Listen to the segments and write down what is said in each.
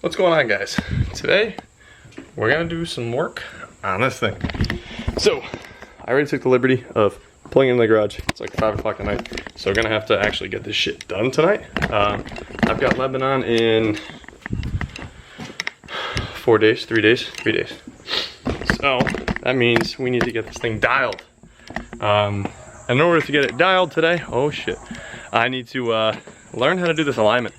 What's going on, guys? Today we're gonna do some work on this thing. So I already took the liberty of pulling in the garage. It's like 5 o'clock at night, so we're gonna have to actually get this shit done tonight. I've got Lebanon in 4 days, 3 days. So that means we need to get this thing dialed. And in order to get it dialed today, oh shit, I need to learn how to do this alignment.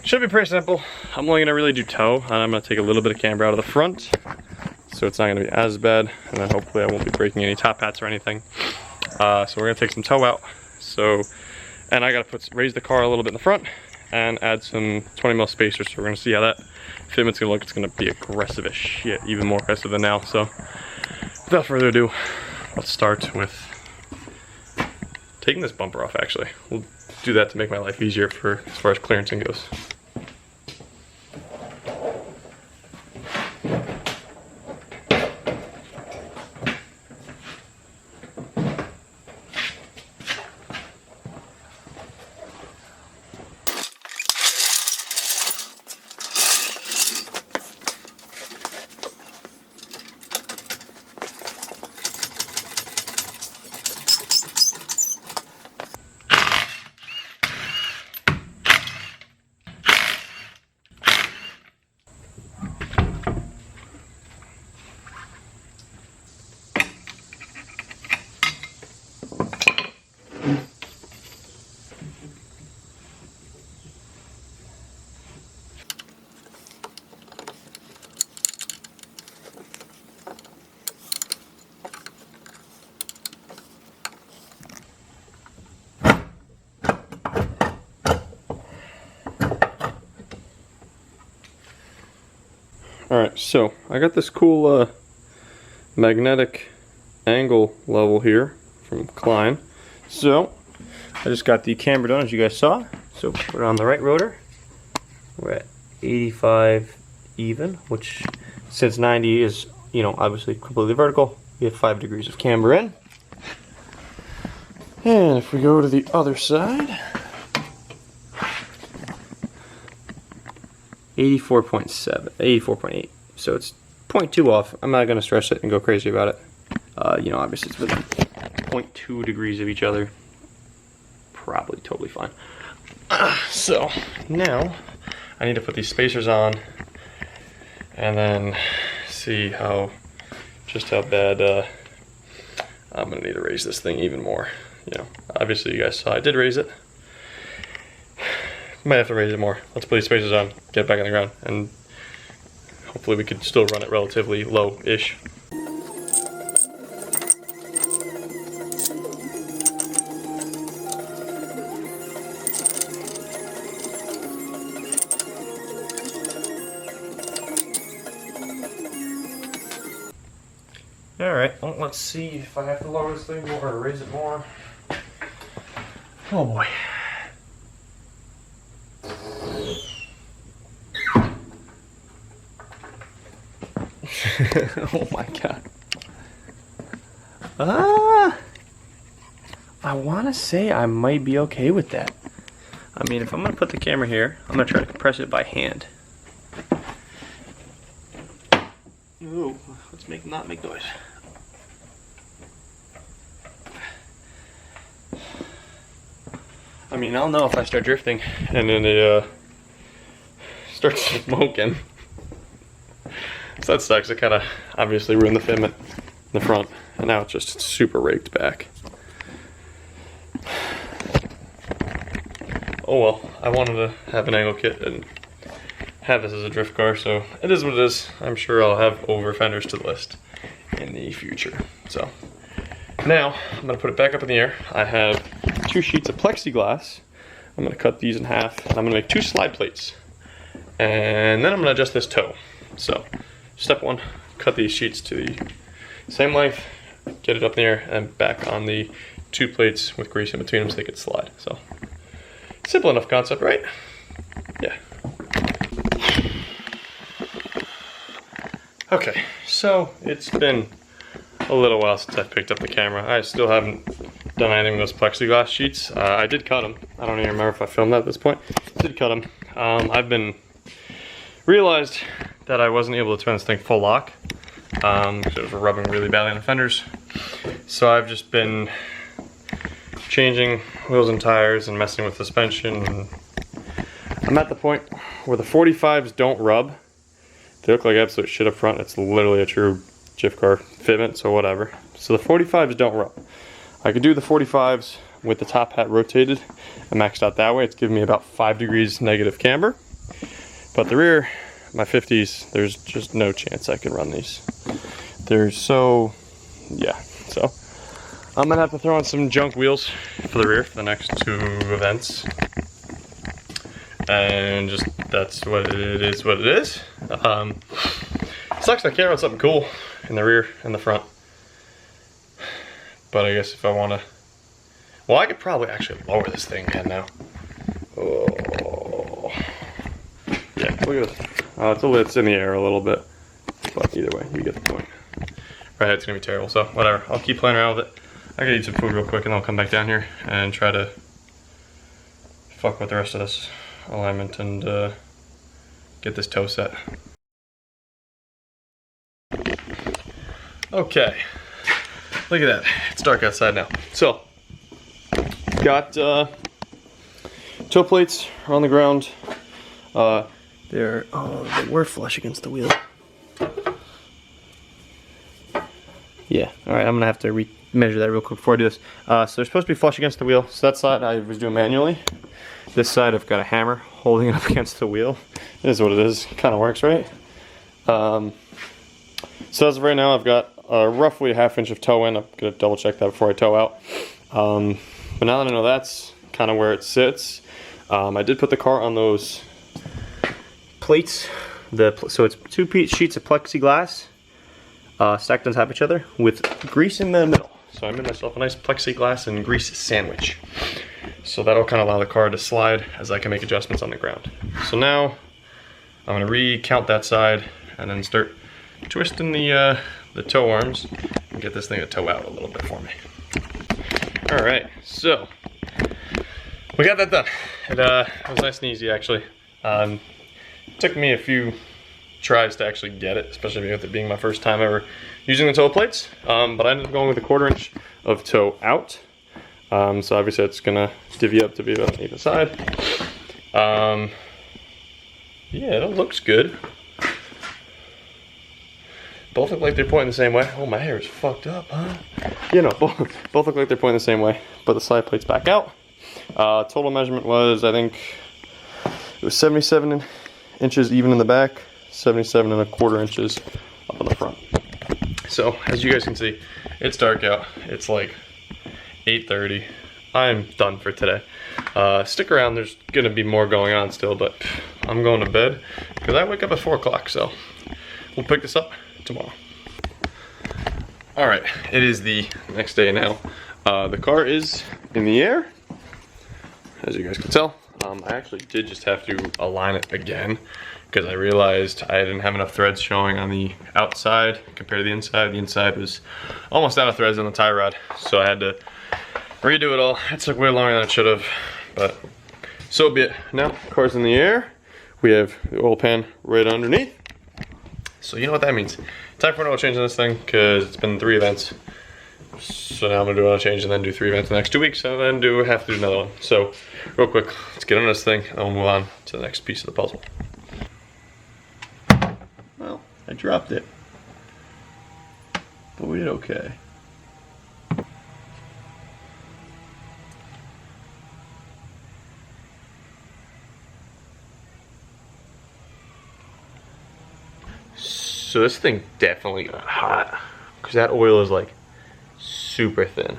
Should be pretty simple. I'm only gonna really do toe, and I'm gonna take a little bit of camber out of the front, so it's not gonna be as bad, and then hopefully I won't be breaking any top hats or anything. So we're gonna take some toe out. So, and I gotta raise the car a little bit in the front and add some 20mm spacers. So we're gonna see how that fitment's gonna look. It's gonna be aggressive as shit, even more aggressive than now. So without further ado, let's start with taking this bumper off. Actually, we'll do that to make my life easier for as far as clearancing goes. Alright, so I got this cool magnetic angle level here from Klein. So I just got the camber done, as you guys saw. So put it on the right rotor. We're at 85 even, which since 90 is, you know, obviously completely vertical, we have 5 degrees of camber in. And if we go to the other side, 84.7, 84.8. So it's 0.2 off. I'm not going to stress it and go crazy about it. You know, obviously it's within 0.2 degrees of each other. Probably totally fine. So now I need to put these spacers on and then see just how bad I'm going to need to raise this thing even more. You know, obviously you guys saw I did raise it. Might have to raise it more. Let's put these spacers on, get it back on the ground, and hopefully we could still run it relatively low-ish. Alright, well, let's see if I have to lower this thing more or raise it more. Oh boy. Oh my god. I want to say I might be okay with that. I mean, if I'm going to put the camera here, I'm going to try to compress it by hand. Ooh, let's not make noise. I mean, I'll know if I start drifting and then it starts smoking. So that sucks. It kind of obviously ruined the fitment in the front, and now it's just super raked back. Oh well, I wanted to have an angle kit and have this as a drift car, so it is what it is. I'm sure I'll have over fenders to the list in the future. So now I'm going to put it back up in the air. I have 2 sheets of plexiglass. I'm going to cut these in half, and I'm going to make 2 slide plates. And then I'm going to adjust this toe. So step 1, cut these sheets to the same length, get it up in the air, and back on the 2 plates with grease in between them so they could slide. So simple enough concept, right? Yeah. Okay, so it's been a little while since I've picked up the camera. I still haven't done anything with those plexiglass sheets. I did cut them. I don't even remember if I filmed that at this point. Did cut them. I've been realized that I wasn't able to turn this thing full lock. Because it was rubbing really badly on the fenders. So I've just been changing wheels and tires and messing with suspension. And I'm at the point where the 45s don't rub. They look like absolute shit up front. It's literally a true Jiff car fitment, so whatever. So the 45s don't rub. I could do the 45s with the top hat rotated and maxed out that way. It's giving me about 5 degrees negative camber. But the rear, my 50s, there's just no chance I can run these. They're so, yeah. So I'm gonna have to throw on some junk wheels for the rear for the next 2 events. And just, that's what it is, what it is. Sucks I can't run something cool in the rear and the front. But I guess if I wanna, well, I could probably actually lower this thing again now. Oh. Yeah, look at this. It's in the air a little bit. But either way, you get the point. Right, it's gonna be terrible, so whatever. I'll keep playing around with it. I gotta eat some food real quick and then I'll come back down here and try to fuck with the rest of this alignment and get this toe set. Okay, look at that. It's dark outside now. So, got toe plates are on the ground. They were flush against the wheel. Yeah, alright, I'm gonna have to measure that real quick before I do this. So they're supposed to be flush against the wheel. So that side I was doing manually. This side I've got a hammer holding it up against the wheel. It is what it is. Kind of works, right? So as of right now, I've got roughly a ½ inch of toe in. I'm gonna double check that before I toe out. But now that I know that's kind of where it sits, I did put the car on those plates. So it's 2 sheets of plexiglass stacked on top of each other with grease in the middle. So I made myself a nice plexiglass and grease sandwich. So that'll kind of allow the car to slide as I can make adjustments on the ground. So now I'm gonna recount that side and then start twisting the toe arms and get this thing to toe out a little bit for me. All right, so we got that done. It was nice and easy actually. Took me a few tries to actually get it, especially with it being my first time ever using the toe plates. But I ended up going with a 1/4 inch of toe out. So obviously it's gonna divvy up to be about on either side. Yeah, it looks good. Both look like they're pointing the same way. Oh, my hair is fucked up, huh? You know, both look like they're pointing the same way, but the side plate's back out. Total measurement was, I think, it was 77 inches even in the back, 77 1/4 inches up on the front. So, as you guys can see, it's dark out. It's like 8:30. I'm done for today. Stick around, there's gonna be more going on still, but I'm going to bed because I wake up at 4 o'clock, so we'll pick this up tomorrow. All right, it is the next day now. The car is in the air, as you guys can tell. I actually did just have to align it again because I realized I didn't have enough threads showing on the outside compared to the inside. The inside was almost out of threads on the tie rod, so I had to redo it all. It took way longer than it should have, but so be it. Now, car's in the air. We have the oil pan right underneath. So you know what that means. Time for an oil change on this thing because it's been 3 events. So now I'm gonna do an oil change and then do 3 events in the next 2 weeks and then have to do another one. So real quick, let's get on this thing and we'll move on to the next piece of the puzzle. Well, I dropped it, but we did okay. So this thing definitely got hot because that oil is like super thin.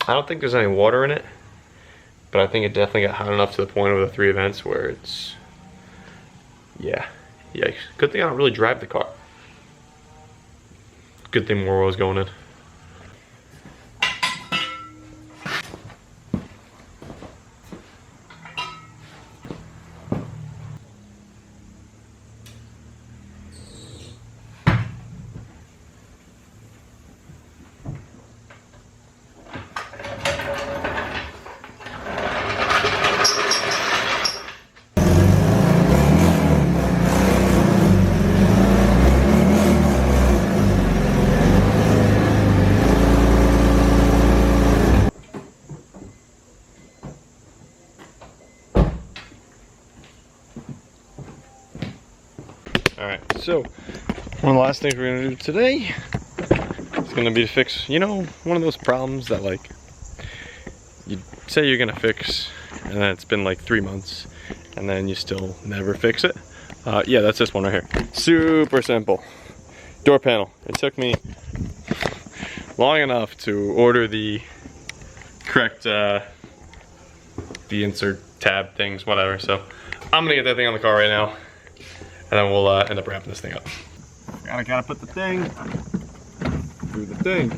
I don't think there's any water in it, but I think it definitely got hot enough to the point of the 3 events where it's, yeah, yikes. Good thing I don't really drive the car. Good thing more oil is going in. Alright, so one of the last things we're gonna do today is gonna be to fix, you know, one of those problems that like, you say you're gonna fix and then it's been like 3 months and then you still never fix it. Yeah, that's this one right here. Super simple. Door panel. It took me long enough to order the correct the insert tab things, whatever. So I'm gonna get that thing on the car right now, and then we'll end up wrapping this thing up. Gotta put the thing through the thing.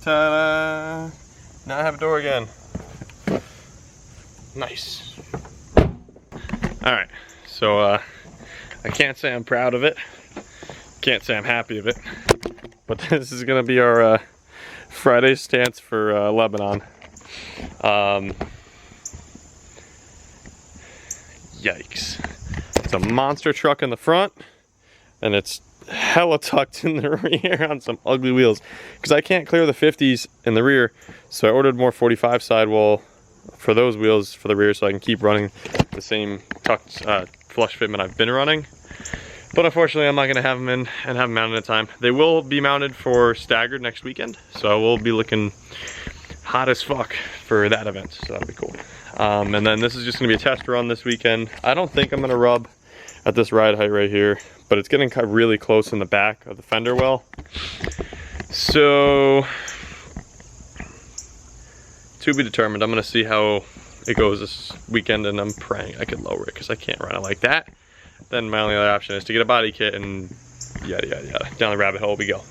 Ta-da! Now I have a door again. Nice. Alright, so I can't say I'm proud of it. Can't say I'm happy of it. But this is gonna be our Friday stance for Lebanon. Yikes. It's a monster truck in the front, and it's hella tucked in the rear on some ugly wheels because I can't clear the 50s in the rear, so I ordered more 45 sidewall for those wheels for the rear so I can keep running the same tucked flush fitment I've been running. But unfortunately I'm not going to have them in and have them mounted in time. They will be mounted for staggered next weekend, so I will be looking hot as fuck for that event, so that'll be cool. And then this is just going to be a test run this weekend. I don't think I'm going to rub at this ride height right here, but it's getting really close in the back of the fender well. So, to be determined. I'm gonna see how it goes this weekend, and I'm praying I could lower it because I can't run it like that. Then my only other option is to get a body kit and yada yada yada. Down the rabbit hole we go.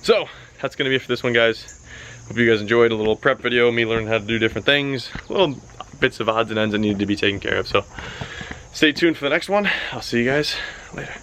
So, that's gonna be it for this one, guys. Hope you guys enjoyed a little prep video, me learning how to do different things, little bits of odds and ends that needed to be taken care of. So, stay tuned for the next one. I'll see you guys later.